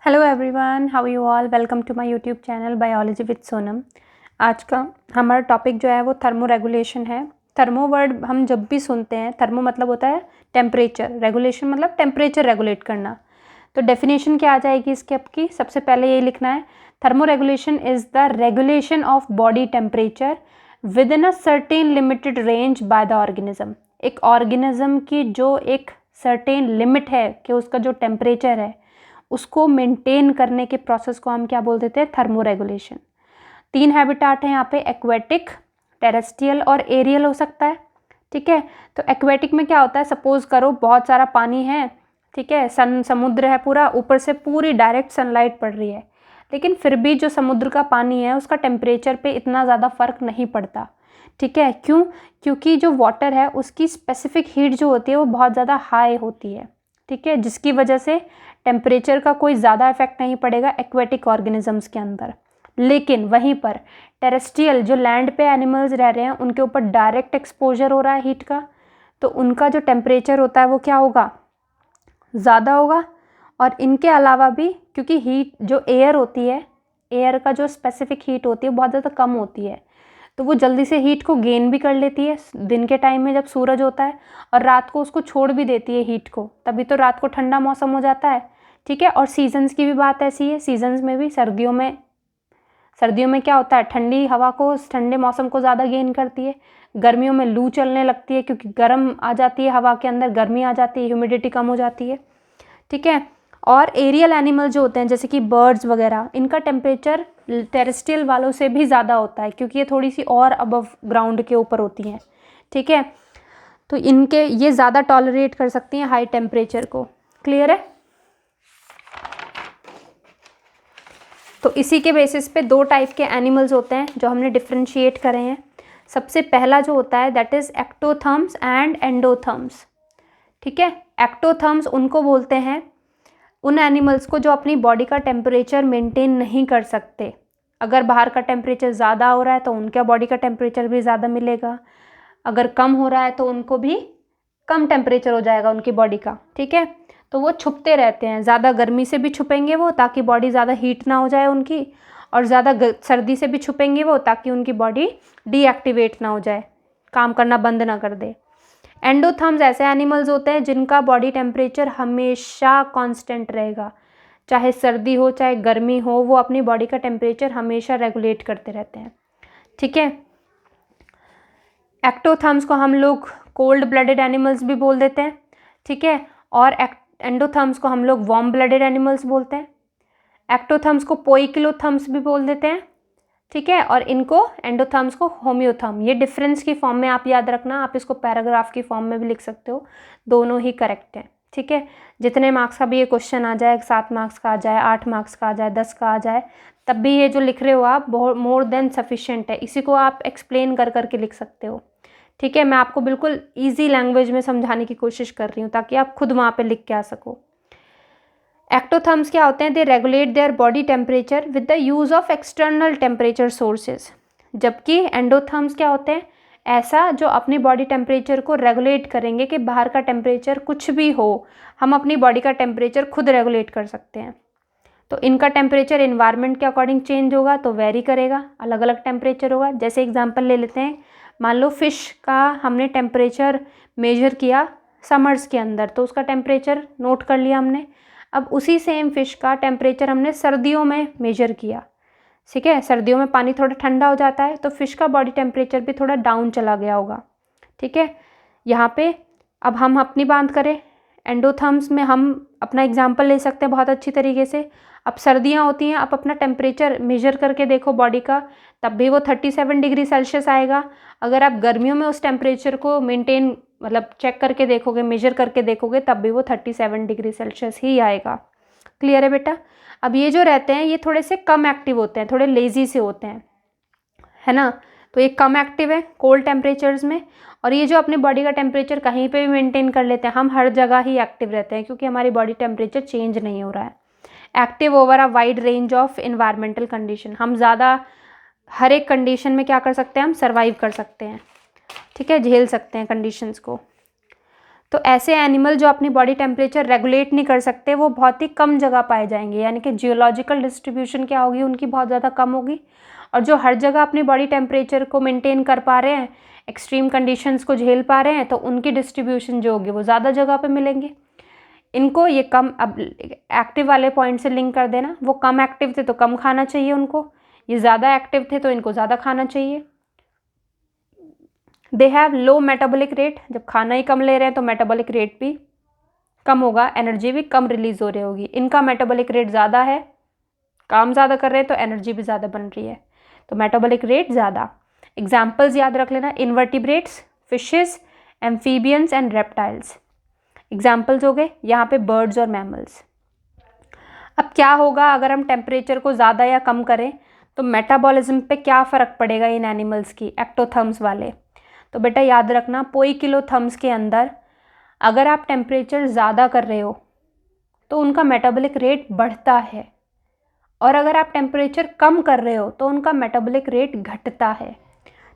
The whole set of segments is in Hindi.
Hello everyone, how you all. Welcome to my YouTube channel biology with Sonam. आज का हमारा टॉपिक जो है वो थर्मो रेगुलेशन है। थर्मो वर्ड हम जब भी सुनते हैं, थर्मो मतलब होता है टेम्परेचर, रेगुलेशन मतलब टेम्परेचर रेगुलेट करना। तो डेफिनेशन क्या आ जाएगी इसकी आपकी? सबसे पहले ये लिखना है, thermo regulation is the regulation of body temperature with in a certain limited range by the organism. एक ऑर्गेनिज्म की जो एक सर्टेन लिमिट है कि उसका जो टेम्परेचर है उसको मेंटेन करने के प्रोसेस को हम क्या बोल देते हैं? Thermo regulation. 3 हैबिटाट है यहाँ पे, एक्वेटिक, टेरेस्ट्रियल और एरियल हो सकता है। ठीक है, तो एक्वेटिक में क्या होता है? सपोज करो बहुत सारा पानी है, ठीक है, समुद्र है पूरा, ऊपर से पूरी डायरेक्ट सनलाइट पड़ रही है, लेकिन फिर भी जो समुद्र का पानी है उसका टेम्परेचर पे इतना ज़्यादा फर्क नहीं पड़ता। ठीक है, क्यों? क्योंकि जो वाटर है उसकी स्पेसिफिक हीट जो होती है वो बहुत ज़्यादा हाई होती है। ठीक है, जिसकी वजह से टेम्परेचर का कोई ज़्यादा इफेक्ट नहीं पड़ेगा एक्वेटिक ऑर्गेनिजम्स के अंदर। लेकिन वहीं पर टेरेस्ट्रियल जो लैंड पे एनिमल्स रह रहे हैं उनके ऊपर डायरेक्ट एक्सपोजर हो रहा है हीट का, तो उनका जो टेम्परेचर होता है वो क्या होगा? ज़्यादा होगा। और इनके अलावा भी क्योंकि हीट जो एयर होती है, एयर का जो स्पेसिफिक हीट होती है बहुत ज़्यादा कम होती है, तो वो जल्दी से हीट को गेन भी कर लेती है दिन के टाइम में जब सूरज होता है, और रात को उसको छोड़ भी देती है हीट को, तभी तो रात को ठंडा मौसम हो जाता है। ठीक है, और सीजन्स की भी बात ऐसी है, सीजन्स में भी सर्दियों में क्या होता है? ठंडी हवा को, ठंडे मौसम को ज़्यादा गेन करती है। गर्मियों में लू चलने लगती है क्योंकि गर्म आ जाती है हवा के अंदर, गर्मी आ जाती है, ह्यूमिडिटी कम हो जाती है। ठीक है, और एरियल एनिमल जो होते हैं जैसे कि बर्ड्स वगैरह, इनका टेम्परेचर टेरेस्ट्रियल वालों से भी ज़्यादा होता है क्योंकि ये थोड़ी सी और अबव ग्राउंड के ऊपर होती हैं। ठीक है, तो इनके ये ज़्यादा टॉलरेट कर सकती हैं हाई टेम्परेचर को। क्लियर है? तो इसी के बेसिस पे 2 टाइप के एनिमल्स होते हैं जो हमने डिफ्रेंशिएट करे हैं। सबसे पहला जो होता है दैट इज़ एक्टोथर्म्स एंड एंडोथर्म्स। ठीक है, एक्टोथर्म्स उनको बोलते हैं उन एनिमल्स को जो अपनी बॉडी का टेम्परेचर मेंटेन नहीं कर सकते। अगर बाहर का टेम्परेचर ज़्यादा हो रहा है तो उनका बॉडी का टेम्परेचर भी ज़्यादा मिलेगा, अगर कम हो रहा है तो उनको भी कम टेम्परेचर हो जाएगा उनकी बॉडी का। ठीक है, तो वो छुपते रहते हैं, ज़्यादा गर्मी से भी छुपेंगे वो ताकि बॉडी ज़्यादा हीट ना हो जाए उनकी, और ज़्यादा सर्दी से भी छुपेंगे वो ताकि उनकी बॉडी डीएक्टिवेट ना हो जाए, काम करना बंद ना कर दे। एंडोथर्म्स ऐसे एनिमल्स होते हैं जिनका बॉडी टेम्परेचर हमेशा कांस्टेंट रहेगा, चाहे सर्दी हो चाहे गर्मी हो, वो अपनी बॉडी का टेम्परेचर हमेशा रेगुलेट करते रहते हैं। ठीक है, एक्टोथर्म्स को हम लोग कोल्ड ब्लडेड एनिमल्स भी बोल देते हैं। ठीक है, और एंडोथर्म्स को हम लोग वार्म ब्लडेड एनिमल्स बोलते हैं। एक्टोथर्म्स को पोइकिलोथर्म्स भी बोल देते हैं। ठीक है, और इनको एंडोथर्म्स को होम्योथर्म। ये डिफरेंस की फॉर्म में आप याद रखना, आप इसको पैराग्राफ की फॉर्म में भी लिख सकते हो, दोनों ही करेक्ट हैं। ठीक है, जितने मार्क्स का भी ये क्वेश्चन आ जाए, 7 मार्क्स का आ जाए, 8 मार्क्स का आ जाए, 10 का आ जाए, तब भी ये जो लिख रहे हो आप बहुत मोर देन सफिशिएंट है। इसी को आप एक्सप्लेन कर करके लिख सकते हो। ठीक है, मैं आपको बिल्कुल ईजी लैंग्वेज में समझाने की कोशिश कर रही हूँ ताकि आप खुद वहाँ पे लिख के आ सको। एक्टोथर्म्स क्या होते हैं? They regulate their body temperature with the use of external temperature sources. जबकि एंडोथर्म्स क्या होते हैं? ऐसा जो अपनी बॉडी टेम्परेचर को रेगुलेट करेंगे कि बाहर का टेम्परेचर कुछ भी हो, हम अपनी बॉडी का टेम्परेचर खुद रेगुलेट कर सकते हैं। तो इनका टेम्परेचर इन्वायरमेंट के अकॉर्डिंग चेंज होगा, तो वेरी करेगा, अलग अलग टेम्परेचर होगा। जैसे एग्जांपल ले लेते हैं, मान लो फ़िश का हमने टेम्परेचर मेजर किया समर्स के अंदर, तो उसका टेम्परेचर नोट कर लिया हमने। अब उसी सेम फ़िश का टेम्परेचर हमने सर्दियों में मेजर किया। ठीक है, सर्दियों में पानी थोड़ा ठंडा हो जाता है तो फ़िश का बॉडी टेम्परेचर भी थोड़ा डाउन चला गया होगा। ठीक है, यहाँ पे अब हम अपनी बात करें, एंडोथर्म्स में हम अपना एग्जाम्पल ले सकते हैं बहुत अच्छी तरीके से। अब सर्दियाँ होती हैं, आप अपना टेम्परेचर मेजर करके देखो बॉडी का, तब भी वो 37 डिग्री सेल्सियस आएगा। अगर आप गर्मियों में उस टेम्परेचर को मेंटेन मतलब चेक करके देखोगे, मेजर करके देखोगे, तब भी वो 37 डिग्री सेल्सियस ही आएगा। क्लियर है बेटा? अब ये जो रहते हैं ये थोड़े से कम एक्टिव होते हैं, थोड़े लेज़ी से होते हैं, है ना, तो ये कम एक्टिव है कोल्ड टेम्परेचर्स में। और ये जो अपनी बॉडी का टेम्परेचर कहीं पे भी मेंटेन कर लेते हैं, हम हर जगह ही एक्टिव रहते हैं क्योंकि हमारी बॉडी टेम्परेचर चेंज नहीं हो रहा है। Active over a wide range of environmental condition, हम ज़्यादा हर एक कंडीशन में क्या कर सकते हैं? हम सर्वाइव कर सकते हैं। ठीक है, झेल सकते हैं कंडीशंस को। तो ऐसे एनिमल जो अपनी बॉडी टेम्परेचर रेगुलेट नहीं कर सकते वो बहुत ही कम जगह पाए जाएंगे, यानी कि जियोलॉजिकल डिस्ट्रीब्यूशन क्या होगी उनकी बहुत ज़्यादा कम होगी। और जो हर जगह अपनी बॉडी टेम्परेचर को मेंटेन कर पा रहे हैं, एक्सट्रीम कंडीशंस को झेल पा रहे हैं, तो उनकी डिस्ट्रीब्यूशन जो होगी वो ज़्यादा जगह पे मिलेंगे। इनको ये कम, अब एक्टिव वाले पॉइंट से लिंक कर देना, वो कम एक्टिव थे तो कम खाना चाहिए उनको, ये ज़्यादा एक्टिव थे तो इनको ज़्यादा खाना चाहिए। They have low metabolic rate, जब खाना ही कम ले रहे हैं तो मेटाबॉलिक रेट भी कम होगा, एनर्जी भी कम रिलीज हो रही होगी। इनका मेटाबॉलिक रेट ज़्यादा है, काम ज़्यादा कर रहे हैं तो एनर्जी भी ज़्यादा बन रही है, तो मेटाबॉलिक रेट ज़्यादा। एग्जाम्पल्स याद रख लेना, invertebrates, fishes, amphibians and reptiles. Examples हो गए यहाँ पे बर्ड्स और मैमल्स। अब क्या होगा अगर हम टेम्परेचर को ज़्यादा या कम करें, तो मेटाबॉलिज्म पे क्या फ़र्क पड़ेगा इन एनिमल्स की, एक्टोथर्म्स वाले। तो बेटा याद रखना, पोई किलो थर्म्स के अंदर अगर आप टेम्परेचर ज़्यादा कर रहे हो तो उनका मेटाबॉलिक रेट बढ़ता है, और अगर आप टेम्परेचर कम कर रहे हो तो उनका मेटाबॉलिक रेट घटता है।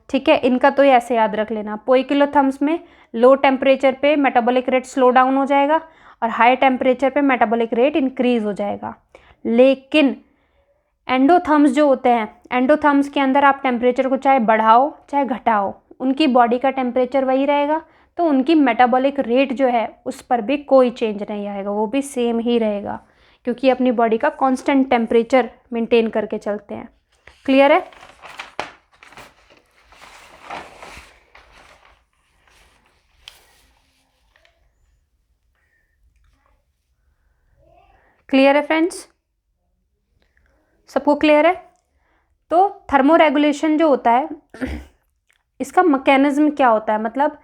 ठीक है, इनका तो ऐसे याद रख लेना, पोई किलो थर्म्स में लो टेम्परेचर पे मेटाबॉलिक रेट स्लो डाउन हो जाएगा और हाई टेम्परेचर पे मेटाबॉलिक रेट इंक्रीज हो जाएगा। लेकिन एंडोथर्म्स जो होते हैं, एंडोथर्म्स के अंदर आप टेम्परेचर को चाहे बढ़ाओ चाहे घटाओ, उनकी बॉडी का टेम्परेचर वही रहेगा, तो उनकी मेटाबॉलिक रेट जो है उस पर भी कोई चेंज नहीं आएगा, वो भी सेम ही रहेगा, क्योंकि अपनी बॉडी का कांस्टेंट टेम्परेचर मेंटेन करके चलते हैं। क्लियर है? क्लियर है फ्रेंड्स? सबको क्लियर है? तो थर्मोरेगुलेशन जो होता है इसका मैकेनिज्म क्या होता है, मतलब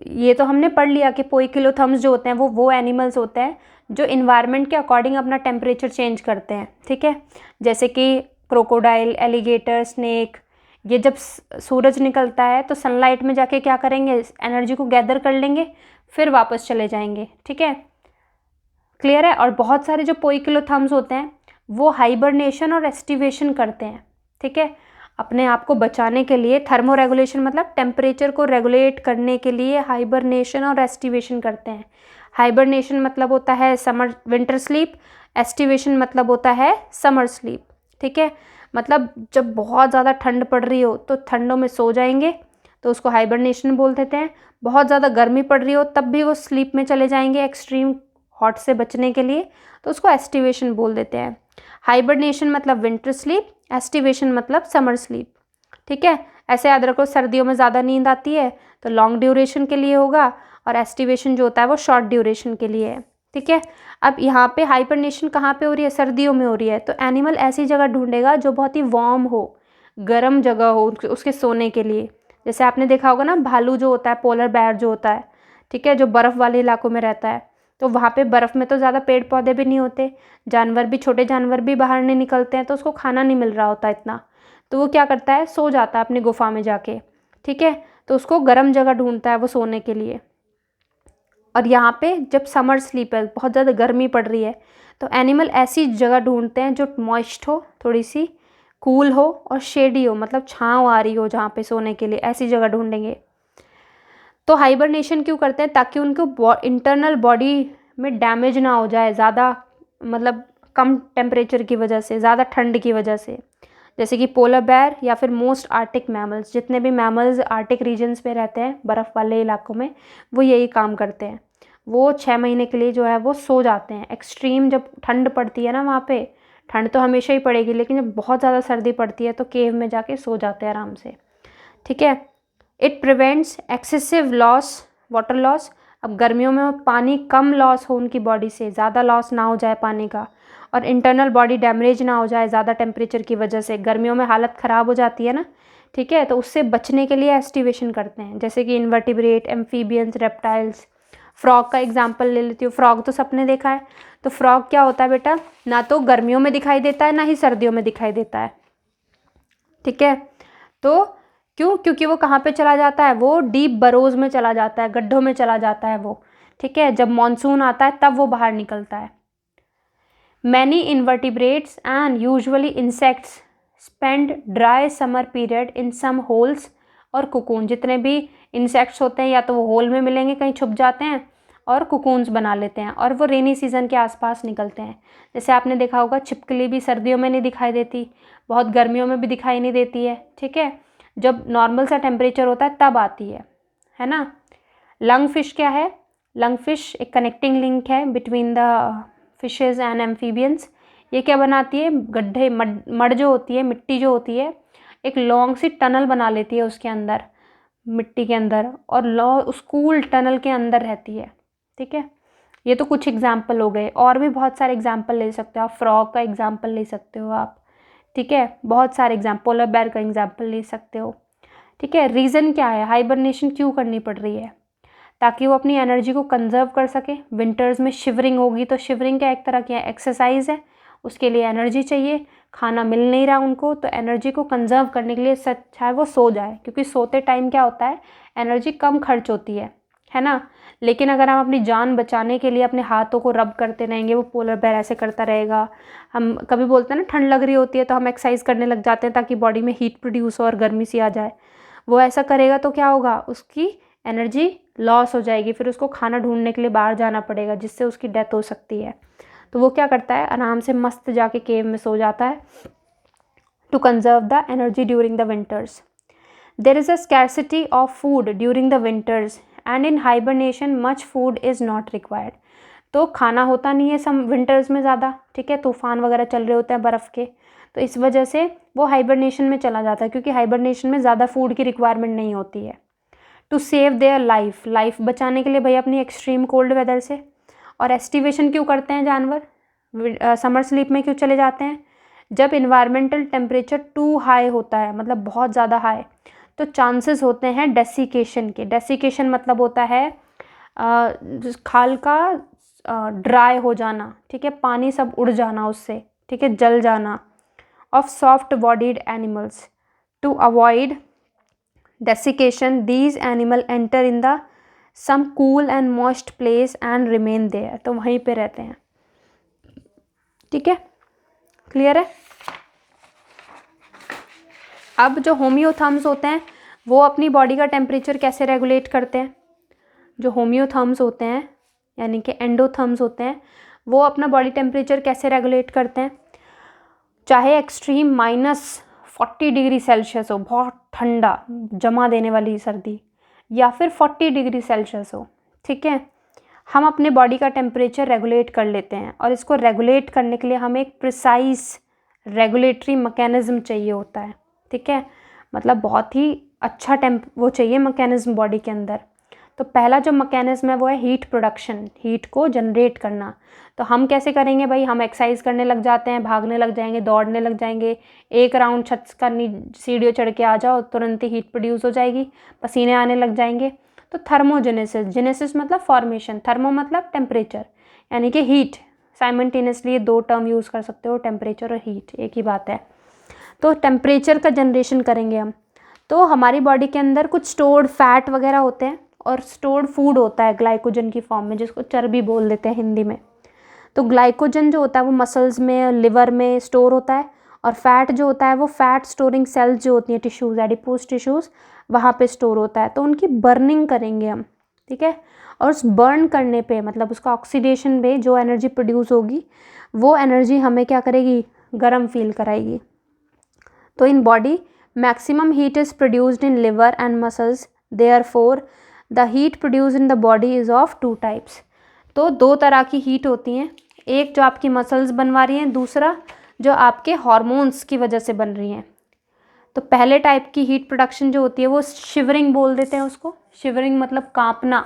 ये तो हमने पढ़ लिया कि पोई किलो थर्म्स जो होते हैं वो एनिमल्स होते हैं जो इन्वायरमेंट के अकॉर्डिंग अपना टेम्परेचर चेंज करते हैं। ठीक है, जैसे कि क्रोकोडाइल, एलिगेटर, स्नेक, ये जब सूरज निकलता है तो सनलाइट में जाके क्या करेंगे, एनर्जी को गैदर कर लेंगे, फिर वापस चले जाएंगे। ठीक है, क्लियर है? और बहुत सारे जो पोई किलो थर्म्स होते हैं वो हाइबरनेशन और एस्टिवेशन करते हैं। ठीक है, अपने आप को बचाने के लिए थर्मोरेगुलेशन मतलब टेम्परेचर को रेगुलेट करने के लिए हाइबरनेशन और एस्टिवेशन करते हैं। हाइबरनेशन मतलब होता है समर विंटर स्लीप, एस्टिवेशन मतलब होता है समर स्लीप। ठीक है, मतलब जब बहुत ज़्यादा ठंड पड़ रही हो तो ठंडों में सो जाएंगे तो उसको हाइबरनेशन बोल देते हैं। बहुत ज़्यादा गर्मी पड़ रही हो तब भी वो स्लीप में चले जाएंगे एक्सट्रीम हॉट से बचने के लिए, तो उसको एस्टिवेशन बोल देते हैं। हाइबरनेशन मतलब विंटर स्लीप, एस्टिवेशन मतलब समर स्लीप। ठीक है, ऐसे याद रखो, सर्दियों में ज़्यादा नींद आती है तो लॉन्ग ड्यूरेशन के लिए होगा, और एस्टिवेशन जो होता है वो शॉर्ट ड्यूरेशन के लिए है। ठीक है, अब यहाँ पे हाइबरनेशन कहाँ पे हो रही है, सर्दियों में हो रही है, तो एनिमल ऐसी जगह ढूंढेगा जो बहुत ही वार्म हो, गर्म जगह हो उसके सोने के लिए। जैसे आपने देखा होगा ना, भालू जो होता है, पोलर बेयर जो होता है, ठीक है, जो बर्फ़ वाले इलाकों में रहता है, तो वहाँ पे बर्फ़ में तो ज़्यादा पेड़ पौधे भी नहीं होते, जानवर भी, छोटे जानवर भी बाहर नहीं निकलते हैं, तो उसको खाना नहीं मिल रहा होता इतना, तो वो क्या करता है, सो जाता है अपनी गुफा में जाके। ठीक है, तो उसको गर्म जगह ढूंढता है वो सोने के लिए। और यहाँ पे जब समर स्लीप है, बहुत ज़्यादा गर्मी पड़ रही है, तो एनिमल ऐसी जगह ढूंढते हैं जो मॉइस्ट हो, थोड़ी सी कूल हो और शेडी हो, मतलब छाँव आ रही हो जहाँ पे सोने के लिए, ऐसी जगह ढूंढेंगे। तो हाइबरनेशन क्यों करते हैं, ताकि उनको इंटरनल बॉडी में डैमेज ना हो जाए, ज़्यादा मतलब कम टेम्परेचर की वजह से, ज़्यादा ठंड की वजह से। जैसे कि पोलर बेयर या फिर मोस्ट आर्टिक मैमल्स, जितने भी मैमल्स आर्टिक रीजन्स पे रहते हैं, बर्फ़ वाले इलाकों में, वो यही काम करते हैं। वो 6 महीने के लिए जो है वो सो जाते हैं। एक्सट्रीम जब ठंड पड़ती है ना, वहाँ पे ठंड तो हमेशा ही पड़ेगी, लेकिन जब बहुत ज़्यादा सर्दी पड़ती है तो केव में जाके सो जाते हैं आराम से। ठीक है, it prevents excessive loss, water loss. अब गर्मियों में पानी कम लॉस हो उनकी बॉडी से, ज़्यादा लॉस ना हो जाए पानी का, और इंटरनल बॉडी डैमेज ना हो जाए ज़्यादा टेम्परेचर की वजह से। गर्मियों में हालत ख़राब हो जाती है ना, ठीक है, तो उससे बचने के लिए एस्टिवेशन करते हैं, जैसे कि इन्वर्टिब्रेट, एम्फीबियंस, रेप्टाइल्स। फ्रॉग का एग्जाम्पल ले लेती हूँ, फ्रॉग तो सबने देखा है। तो फ्रॉग क्या होता है बेटा, ना तो गर्मियों में दिखाई देता है ना ही सर्दियों में दिखाई देता है। ठीक है, तो क्यों, क्योंकि वो कहाँ पे चला जाता है, वो डीप बरोज़ में चला जाता है, गड्ढों में चला जाता है वो। ठीक है, जब मॉनसून आता है तब वो बाहर निकलता है। Many invertebrates and usually insects spend dry summer period in some holes और कुकून। जितने भी इंसेक्ट्स होते हैं या तो वो होल में मिलेंगे, कहीं छुप जाते हैं, और कुकून्स बना लेते हैं और वो रेनी सीज़न के आसपास निकलते हैं। जैसे आपने देखा होगा छिपकली भी सर्दियों में नहीं दिखाई देती, बहुत गर्मियों में भी दिखाई नहीं देती है, ठीक है। जब नॉर्मल सा टेम्परेचर होता है तब आती है ना। लंग फिश क्या है? लंग फिश एक कनेक्टिंग लिंक है between the fishes and amphibians. ये क्या बनाती है? गड्ढे, मड जो होती है, मिट्टी जो होती है, एक लॉन्ग सी टनल बना लेती है उसके अंदर, मिट्टी के अंदर, और स्कूल टनल के अंदर रहती है, ठीक है। ये तो कुछ एग्जाम्पल हो गए, और भी बहुत सारे एग्जाम्पल ले सकते हो आप। फ्रॉग का एग्जाम्पल ले सकते हो आप, ठीक है। बहुत सारे एग्जाम्पल, पोलर बेयर का एग्जाम्पल ले सकते हो, ठीक है। रीज़न क्या है? हाइबरनेशन क्यों करनी पड़ रही है? ताकि वो अपनी एनर्जी को कंजर्व कर सके। विंटर्स में शिवरिंग होगी, तो शिवरिंग क्या एक तरह की एक्सरसाइज है, उसके लिए एनर्जी चाहिए। खाना मिल नहीं रहा उनको, तो एनर्जी को कंजर्व करने के लिए अच्छा है वो सो जाए, क्योंकि सोते टाइम क्या होता है, एनर्जी कम खर्च होती है ना। लेकिन अगर हम अपनी जान बचाने के लिए अपने हाथों को रब करते रहेंगे, वो पोलर बेयर ऐसे करता रहेगा। हम कभी बोलते हैं ना ठंड लग रही होती है तो हम एक्सरसाइज करने लग जाते हैं ताकि बॉडी में हीट प्रोड्यूस हो और गर्मी सी आ जाए। वो ऐसा करेगा तो क्या होगा, उसकी एनर्जी लॉस हो जाएगी, फिर उसको खाना ढूंढने के लिए बाहर जाना पड़ेगा, जिससे उसकी डेथ हो सकती है। तो वो क्या करता है, आराम से मस्त जाके केव में सो जाता है to conserve the energy during the winters. There is a scarcity of food during the winters and in hibernation much food is not required. तो खाना होता नहीं है सम विंटर्स में ज़्यादा, ठीक है। तूफान वगैरह चल रहे होते हैं बर्फ़ के, तो इस वजह से वो हाइबरनेशन में चला जाता है, क्योंकि हाइबरनेशन में ज़्यादा फूड की रिक्वायरमेंट नहीं होती है। टू सेव देयर लाइफ बचाने के लिए भाई अपनी एक्सट्रीम कोल्ड वेदर से। और एस्टिवेशन क्यों करते हैं जानवर? समर स्लीप में क्यों चले जाते हैं? जब इन्वायरमेंटल टेम्परेचर टू हाई होता है, मतलब बहुत ज़्यादा हाई, तो चांसेस होते हैं डेसिकेशन के। डेसिकेशन मतलब होता है खाल का ड्राई हो जाना, ठीक है, पानी सब उड़ जाना उससे, ठीक है, जल जाना। Of soft bodied animals. To avoid desiccation these animal enter in the some cool and moist place and remain there। तो वहीं पे रहते हैं, ठीक है, क्लियर है। अब जो होम्योथर्म्स होते हैं वो अपनी बॉडी का टेम्परेचर कैसे रेगुलेट करते हैं? जो होम्योथर्म्स होते हैं यानी कि एंडोथर्म्स होते हैं, वो अपना बॉडी टेम्परेचर कैसे रेगुलेट करते हैं? चाहे एक्सट्रीम -40 डिग्री सेल्सियस हो, बहुत ठंडा जमा देने वाली सर्दी, या फिर 40 डिग्री सेल्सियस हो, ठीक है, हम अपने बॉडी का टेम्परेचर रेगुलेट कर लेते हैं। और इसको रेगुलेट करने के लिए हमें एक प्रिसाइज रेगुलेटरी मैकेनिज्म चाहिए होता है, ठीक है। मतलब बहुत ही अच्छा वो चाहिए मैकेनिज्म बॉडी के अंदर। तो पहला जो मैकेनिज्म है वो है हीट प्रोडक्शन, हीट को जनरेट करना। तो हम कैसे करेंगे भाई? हम एक्सरसाइज करने लग जाते हैं, भागने लग जाएंगे, दौड़ने लग जाएंगे, एक राउंड छत का सीढ़ियों चढ़ के आ जाओ, तुरंत ही हीट प्रोड्यूस हो जाएगी, पसीने आने लग जाएंगे। तो थर्मोजेनेसिस, जेनेसिस मतलब फॉर्मेशन, थर्मो मतलब टेम्परेचर यानी कि हीट। साइमल्टेनियसली ये दो टर्म यूज़ कर सकते हो, टेम्परेचर और हीट एक ही बात है। तो टेम्परेचर का जनरेशन करेंगे हम। तो हमारी बॉडी के अंदर कुछ स्टोर्ड फैट वगैरह होते हैं और स्टोर्ड फूड होता है ग्लाइकोजन की फॉर्म में, जिसको चर्बी बोल देते हैं हिंदी में। तो ग्लाइकोजन जो होता है वो मसल्स में, लिवर में स्टोर होता है, और फैट जो होता है वो फैट स्टोरिंग सेल्स जो होती हैं, टिश्यूज़, एडिपोज टिश्यूज़, वहाँ पे स्टोर होता है। तो उनकी बर्निंग करेंगे हम, ठीक है। और उस बर्न करने पे मतलब उसका ऑक्सीडेशन में जो एनर्जी प्रोड्यूस होगी, वो एनर्जी हमें क्या करेगी? गर्म फील कराएगी। तो in body maximum heat is produced in liver and muscles, therefore the heat produce in the body is of 2 types. तो 2 तरह की हीट होती हैं, एक जो आपकी मसल्स बनवा रही हैं, दूसरा जो आपके हार्मोन्स की वजह से बन रही हैं। तो पहले टाइप की हीट प्रोडक्शन जो होती है वो शिवरिंग बोल देते हैं उसको। शिवरिंग मतलब कांपना,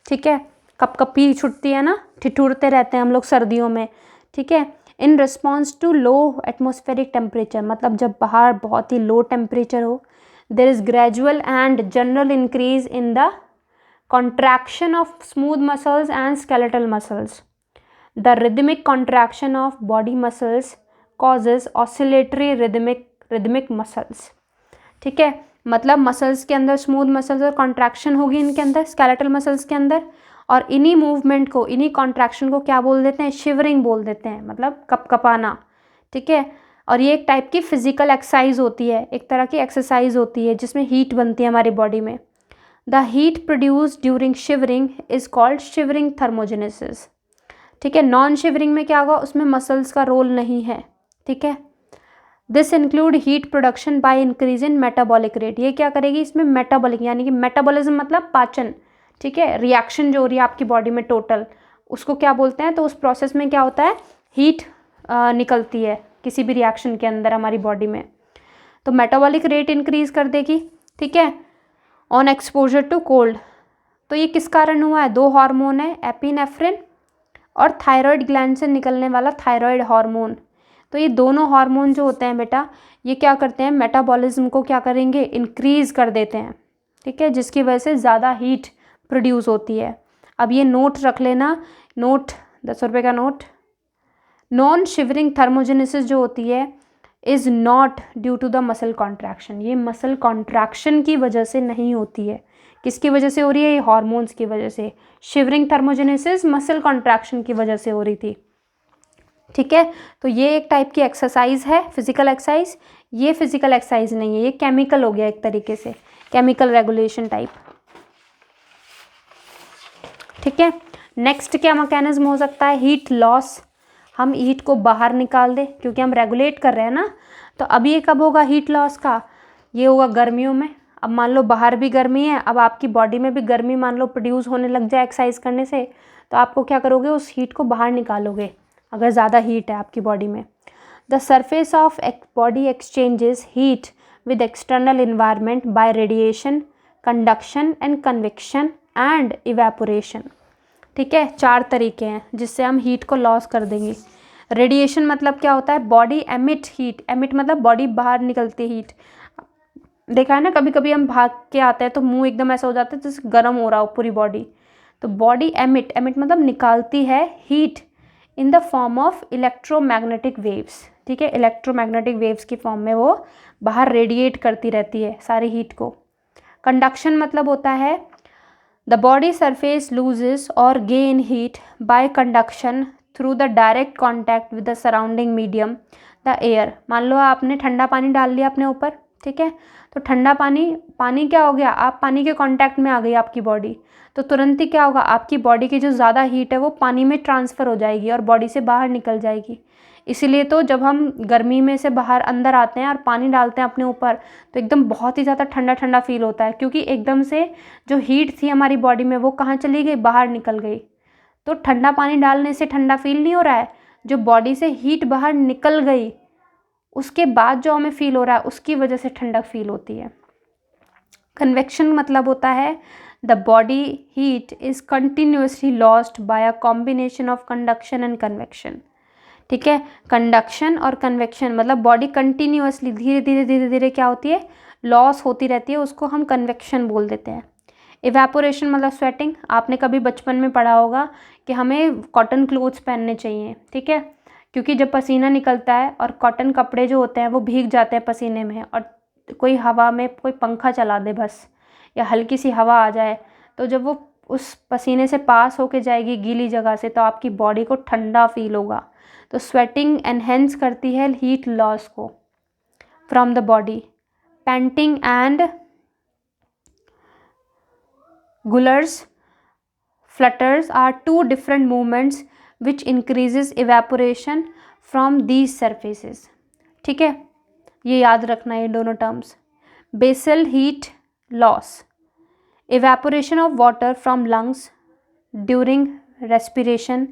ठीक है, कपकपी छुटती है ना, ठिठुरते रहते हैं हम लोग सर्दियों में, ठीक है। In response to low atmospheric temperature, मतलब जब बाहर बहुत ही लो टेम्परेचर हो, there is gradual and general increase in the contraction of smooth muscles and skeletal muscles. The rhythmic contraction of body muscles causes oscillatory rhythmic muscles। ठीक है, मतलब मसल्स के अंदर स्मूथ मसल्स और कॉन्ट्रैक्शन होगी इनके अंदर, स्केलेटल मसल्स के अंदर, और इन्हीं मूवमेंट को, इन्हीं कॉन्ट्रैक्शन को क्या बोल देते हैं? शिवरिंग बोल देते हैं, मतलब कपकपाना, ठीक है। और ये एक टाइप की फिजिकल एक्सरसाइज होती है, एक तरह की एक्सरसाइज होती है जिसमें हीट बनती है हमारी बॉडी में। The heat produce during shivering is called shivering thermogenesis. ठीक है, नॉन शिवरिंग में क्या होगा, उसमें मसल्स का रोल नहीं है। ठीक है, this include heat production by increase in metabolic rate. ये क्या करेगी, इसमें मेटाबॉलिक यानी कि मेटाबॉलिज्म मतलब पाचन, ठीक है, रिएक्शन जो हो रही है आपकी बॉडी में टोटल, उसको क्या बोलते हैं। तो उस प्रोसेस में क्या होता है, हीट निकलती है किसी भी रिएक्शन के अंदर हमारी बॉडी में, तो मेटाबॉलिक रेट इंक्रीज कर देगी। ठीक है, ऑन एक्सपोजर टू कोल्ड। तो ये किस कारण हुआ है, दो हार्मोन है, एपिनेफ्रिन और थायराइड ग्लैंड से निकलने वाला थायराइड हार्मोन। तो ये दोनों हार्मोन जो होते हैं बेटा, ये क्या करते हैं, मेटाबॉलिज्म को क्या करेंगे, इंक्रीज कर देते हैं। ठीक है, जिसकी वजह से ज़्यादा हीट प्रोड्यूस होती है। अब ये नोट रख लेना, नोट 10 रुपये का नोट। नॉन शिवरिंग थर्मोजेनेसिस जो होती है is not due to the muscle contraction. ये मसल कॉन्ट्रैक्शन की वजह से नहीं होती है। किसकी वजह से हो रही है, ये हॉर्मोन्स की वजह से। शिवरिंग थर्मोजेनेसिस मसल कॉन्ट्रैक्शन की वजह से हो रही थी। ठीक है, तो ये एक टाइप की एक्सरसाइज है, फिजिकल एक्सरसाइज। ये फिजिकल एक्सरसाइज नहीं है, ये केमिकल हो गया एक तरीके से, केमिकल रेगुलेशन टाइप। ठीक है, नेक्स्ट क्या मैकेनिज्म हो सकता है, हीट लॉस। हम हीट को बाहर निकाल दें क्योंकि हम रेगुलेट कर रहे हैं ना। तो अब ये कब होगा हीट लॉस का, ये होगा गर्मियों में। अब मान लो बाहर भी गर्मी है, अब आपकी बॉडी में भी गर्मी मान लो प्रोड्यूस होने लग जाए एक्सरसाइज करने से, तो आपको क्या करोगे, उस हीट को बाहर निकालोगे अगर ज़्यादा हीट है आपकी बॉडी में। The surface of body exchanges heat with external environment bye radiation, conduction and convection and evaporation. ठीक है, 4 तरीके हैं जिससे हम हीट को लॉस कर देंगे। रेडिएशन मतलब क्या होता है, बॉडी एमिट हीट, एमिट मतलब बॉडी बाहर निकलती हीट। देखा है ना, कभी कभी हम भाग के आते हैं तो मुंह एकदम ऐसा हो जाता है जैसे गर्म हो रहा हो पूरी बॉडी। तो बॉडी एमिट, एमिट मतलब निकालती है heat in the form of electromagnetic waves. ठीक है, इलेक्ट्रोमैग्नेटिक वेव्स की फॉर्म में वो बाहर रेडिएट करती रहती है सारी हीट को। कंडक्शन मतलब होता है द बॉडी सरफेस लूजेस और gain heat bye conduction through the direct contact with the surrounding medium the air. मान लो आपने ठंडा पानी डाल लिया अपने ऊपर, ठीक है, तो ठंडा पानी क्या हो गया, आप पानी के कांटेक्ट में आ गई आपकी बॉडी, तो तुरंत ही क्या होगा, आपकी बॉडी की जो ज़्यादा हीट है वो पानी में ट्रांसफ़र हो जाएगी और बॉडी से बाहर निकल जाएगी। इसीलिए तो जब हम गर्मी में से बाहर अंदर आते हैं और पानी डालते हैं अपने ऊपर, तो एकदम बहुत ही ज़्यादा ठंडा ठंडा फील होता है, क्योंकि एकदम से जो हीट थी हमारी बॉडी में वो कहाँ चली गई, बाहर निकल गई। तो ठंडा पानी डालने से ठंडा फील नहीं हो रहा है, जो बॉडी से हीट बाहर निकल गई उसके बाद जो हमें फील हो रहा है उसकी वजह से ठंडक फील होती है। कन्वेक्शन मतलब होता है the body heat is continuously lost by a combination of conduction and convection. ठीक है, कंडक्शन और कन्वेक्शन मतलब बॉडी कंटिन्यूसली धीरे धीरे धीरे धीरे क्या होती है, लॉस होती रहती है, उसको हम कन्वेक्शन बोल देते हैं। इवेपोरेशन मतलब स्वेटिंग। आपने कभी बचपन में पढ़ा होगा कि हमें कॉटन क्लोथ्स पहनने चाहिए, ठीक है, क्योंकि जब पसीना निकलता है और कॉटन कपड़े जो होते हैं वो भीग जाते हैं पसीने में, और कोई हवा में कोई पंखा चला दे बस, या हल्की सी हवा आ जाए, तो जब वो उस पसीने से पास होके जाएगी गीली जगह से, तो आपकी बॉडी को ठंडा फील होगा। तो स्वेटिंग एनहेंस करती है हीट लॉस को from the body. Panting and gulars flutters are 2 different movements which increases evaporation from these surfaces। ठीक है, ये याद रखना है दोनों terms. Basal heat loss, evaporation of water from lungs during respiration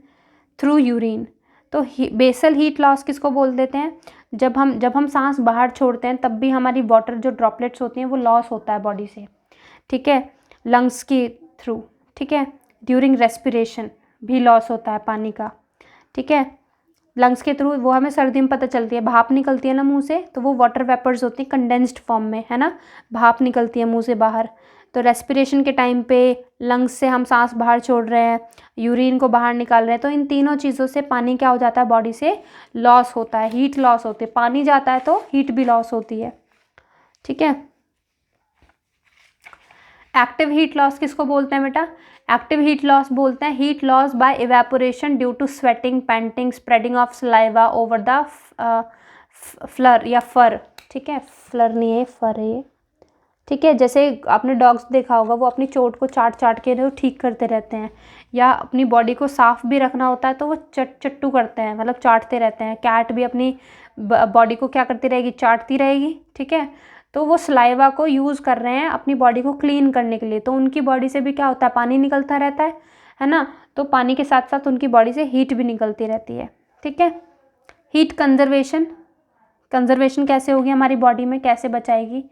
through urine। तो बेसल हीट लॉस किसको बोल देते हैं, जब हम सांस बाहर छोड़ते हैं तब भी हमारी वाटर जो ड्रॉपलेट्स होती हैं वो लॉस होता है बॉडी से, ठीक है, लंग्स के थ्रू। ठीक है, ड्यूरिंग रेस्पिरेशन भी लॉस होता है पानी का, ठीक है, लंग्स के थ्रू। वो हमें सर्दी में पता चलती है, भाप निकलती है ना मुंह से, तो वो वाटर वेपर्स होती है कंडेंस्ड फॉर्म में, है ना, भाप निकलती है मुंह से बाहर। तो रेस्पिरेशन के टाइम पे लंग्स से हम सांस बाहर छोड़ रहे हैं, यूरिन को बाहर निकाल रहे हैं, तो इन तीनों चीज़ों से पानी क्या हो जाता है, बॉडी से लॉस होता है, हीट लॉस होती है। पानी जाता है तो हीट भी लॉस होती है, ठीक है। एक्टिव हीट लॉस किसको बोलते हैं बेटा, एक्टिव हीट लॉस बोलते हैं heat loss by evaporation due to sweating, panting, spreading of saliva over the fur या फर। ठीक है, फ्लर नहीं है, फर है ये, ठीक है। जैसे आपने डॉग्स देखा होगा, वो अपनी चोट को चाट चाट के वो ठीक करते रहते हैं, या अपनी बॉडी को साफ़ भी रखना होता है तो वो चट्टू करते हैं, मतलब चाटते रहते हैं। कैट भी अपनी बॉडी को क्या करती रहेगी, चाटती रहेगी, ठीक है। तो वो सलाइवा को यूज़ कर रहे हैं अपनी बॉडी को क्लीन करने के लिए, तो उनकी बॉडी से भी क्या होता है, पानी निकलता रहता है ना। तो पानी के साथ साथ उनकी बॉडी से हीट भी निकलती रहती है, ठीक है। हीट कंजर्वेशन कैसे होगी हमारी बॉडी में, कैसे बचाएगी।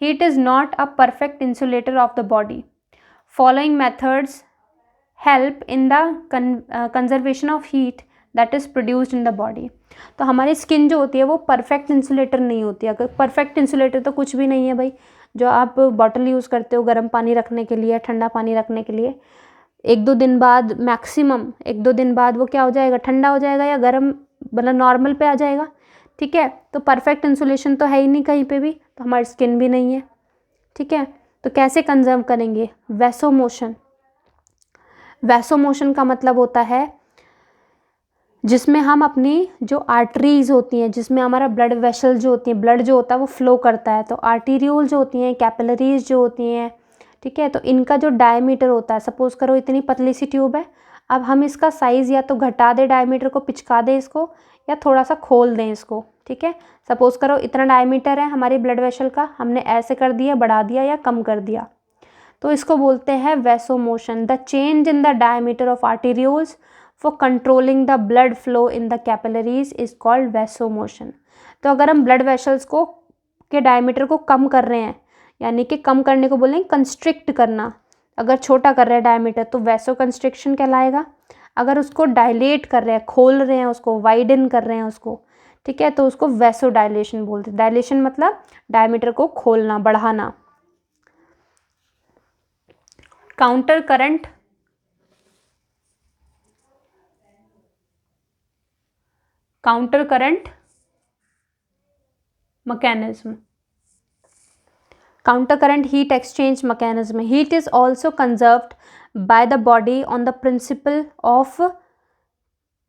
Heat is not a perfect insulator of the body. Following methods help in the conservation of heat that is produced in the body. तो हमारी स्किन जो होती है वो परफेक्ट इंसुलेटर नहीं होती है। अगर परफेक्ट इंसुलेटर तो कुछ भी नहीं है भाई, जो आप बॉटल यूज़ करते हो गर्म पानी रखने के लिए, ठंडा पानी रखने के लिए, 1-2 दिन बाद, मैक्सिमम 1-2 दिन बाद वो क्या हो जाएगा, ठंडा हो जाएगा या गर्म, मतलब नॉर्मल पे आ जाएगा, ठीक है। तो परफेक्ट इंसुलेशन तो है ही नहीं कहीं पे भी, तो हमारी स्किन भी नहीं है, ठीक है। तो कैसे कंजर्व करेंगे, वैसोमोशन। वैसोमोशन का मतलब होता है जिसमें हम अपनी जो आर्टरीज होती हैं, जिसमें हमारा ब्लड वेसल जो होती हैं, ब्लड जो होता है वो फ्लो करता है, तो आर्टीरियोल जो होती हैं, कैपिलरीज जो होती हैं, ठीक है। तो इनका जो डायमीटर होता है, सपोज करो इतनी पतली सी ट्यूब है, अब हम इसका साइज़ या तो घटा दें, डायमीटर को पिचका दें इसको, या थोड़ा सा खोल दें इसको, ठीक है। सपोज करो इतना डायमीटर है हमारी ब्लड वेसल का, हमने ऐसे कर दिया, बढ़ा दिया या कम कर दिया, तो इसको बोलते हैं vasomotion. The change in the diameter of arterioles for controlling the blood flow in the capillaries is called vasomotion. तो अगर हम ब्लड वेसल्स को के डायमीटर को कम कर रहे हैं, यानी कि कम करने को बोलेंगे कंस्ट्रिक्ट करना, अगर छोटा कर रहे हैं डायमीटर तो वैसो कंस्ट्रिक्शन कहलाएगा। अगर उसको डायलेट कर रहे हैं, खोल रहे हैं उसको, वाइडन कर रहे हैं उसको, ठीक है, तो उसको वैसो डायलेशन बोलते हैं। डायलेशन मतलब डायमीटर को खोलना, बढ़ाना। Counter current mechanism. Counter current heat exchange mechanism. Heat is also conserved by the body on the principle of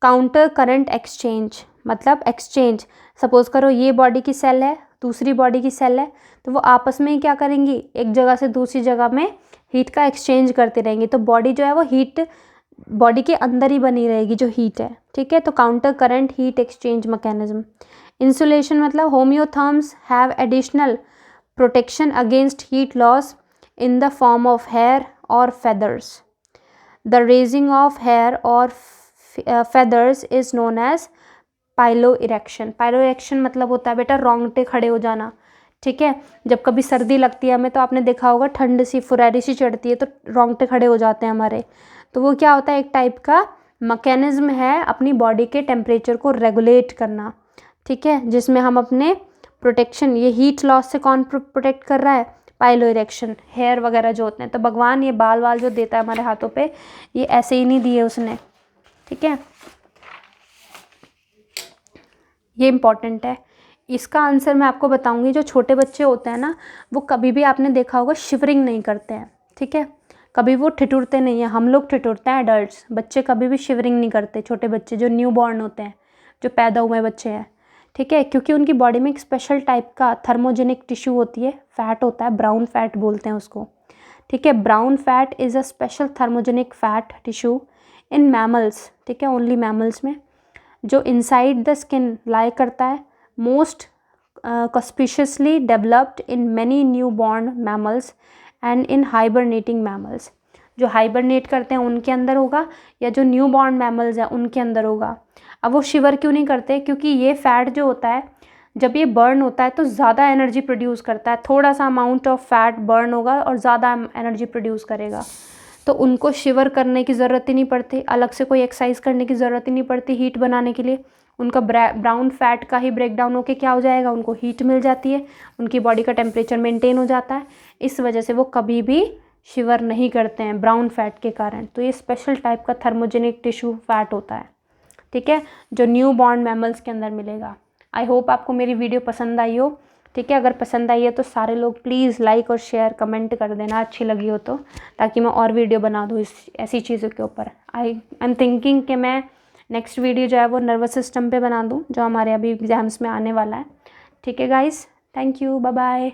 counter current exchange. मतलब exchange, सपोज करो ये बॉडी की सेल है, दूसरी बॉडी की सेल है, तो वो आपस में क्या करेंगी, एक जगह से दूसरी जगह में हीट का एक्सचेंज करते रहेंगे, तो बॉडी जो है वो हीट बॉडी के अंदर ही बनी रहेगी जो हीट है, ठीक है। तो counter current heat exchange mechanism. Insulation मतलब homeotherms have additional protection against heat loss in the form of hair और feathers. The raising of hair और feathers is known as pilo erection. Pilo erection मतलब होता है बेटा रोंगटे खड़े हो जाना, ठीक है। जब कभी सर्दी लगती है हमें, तो आपने देखा होगा ठंड सी फुरारी सी चढ़ती है तो रोंगटे खड़े हो जाते हैं हमारे, तो वो क्या होता है, एक टाइप का मैकेनिज्म है अपनी बॉडी के टेम्परेचर को रेगुलेट करना, ठीक है, जिसमें हम अपने प्रोटेक्शन, ये हीट लॉस से कौन प्रोटेक्ट कर रहा है, पाइलो इरेक्शन, हेयर वगैरह जो होते हैं। तो भगवान ये बाल वाल जो देता है हमारे हाथों पे, ये ऐसे ही नहीं दिए उसने, ठीक है, ये इम्पॉर्टेंट है। इसका आंसर मैं आपको बताऊंगी। जो छोटे बच्चे होते हैं ना, वो कभी भी आपने देखा होगा शिवरिंग नहीं करते हैं, ठीक है, कभी वो ठिठुरते नहीं हैं। हम लोग ठिठुरते हैं एडल्ट्स, बच्चे कभी भी शिवरिंग नहीं करते। छोटे बच्चे जो न्यू बॉर्न होते हैं, जो पैदा हुए बच्चे हैं, ठीक है, क्योंकि उनकी बॉडी में एक स्पेशल टाइप का थर्मोजेनिक टिश्यू होती है, फैट होता है, ब्राउन फैट बोलते हैं उसको, ठीक है। Brown fat is a special thermogenic fat tissue in mammals, ठीक है, ओनली मैमल्स में, जो इनसाइड द स्किन लाई करता है, most conspicuously developed in many newborn mammals and in hibernating mammals। जो हाइबरनेट करते हैं उनके अंदर होगा, या जो न्यू बॉर्न मैमल्स हैं उनके अंदर होगा। अब वो शिवर क्यों नहीं करते, क्योंकि ये फैट जो होता है जब ये बर्न होता है तो ज़्यादा एनर्जी प्रोड्यूस करता है, थोड़ा सा अमाउंट ऑफ फैट बर्न होगा और ज़्यादा एनर्जी प्रोड्यूस करेगा, तो उनको शिवर करने की ज़रूरत ही नहीं पड़ती, अलग से कोई एक्सरसाइज करने की ज़रूरत ही नहीं पड़ती हीट बनाने के लिए। उनका ब्राउन फैट का ही ब्रेक डाउन होकर क्या हो जाएगा, उनको हीट मिल जाती है, उनकी बॉडी का टेम्परेचर मेंटेन हो जाता है, इस वजह से वो कभी भी शिवर नहीं करते हैं ब्राउन फैट के कारण। तो ये स्पेशल टाइप का थर्मोजेनिक टिश्यू फैट होता है, ठीक है, जो न्यू बॉर्न मैमल्स के अंदर मिलेगा। आई होप आपको मेरी वीडियो पसंद आई हो, ठीक है। अगर पसंद आई है तो सारे लोग प्लीज़ लाइक और शेयर कमेंट कर देना अच्छी लगी हो तो, ताकि मैं और वीडियो बना दूँ ऐसी चीज़ों के ऊपर। आई एम थिंकिंग कि मैं नेक्स्ट वीडियो जो है वो नर्वस सिस्टम पे बना दूँ, जो हमारे अभी एग्ज़ाम्स में आने वाला है, ठीक है guys. Thank you, bye bye.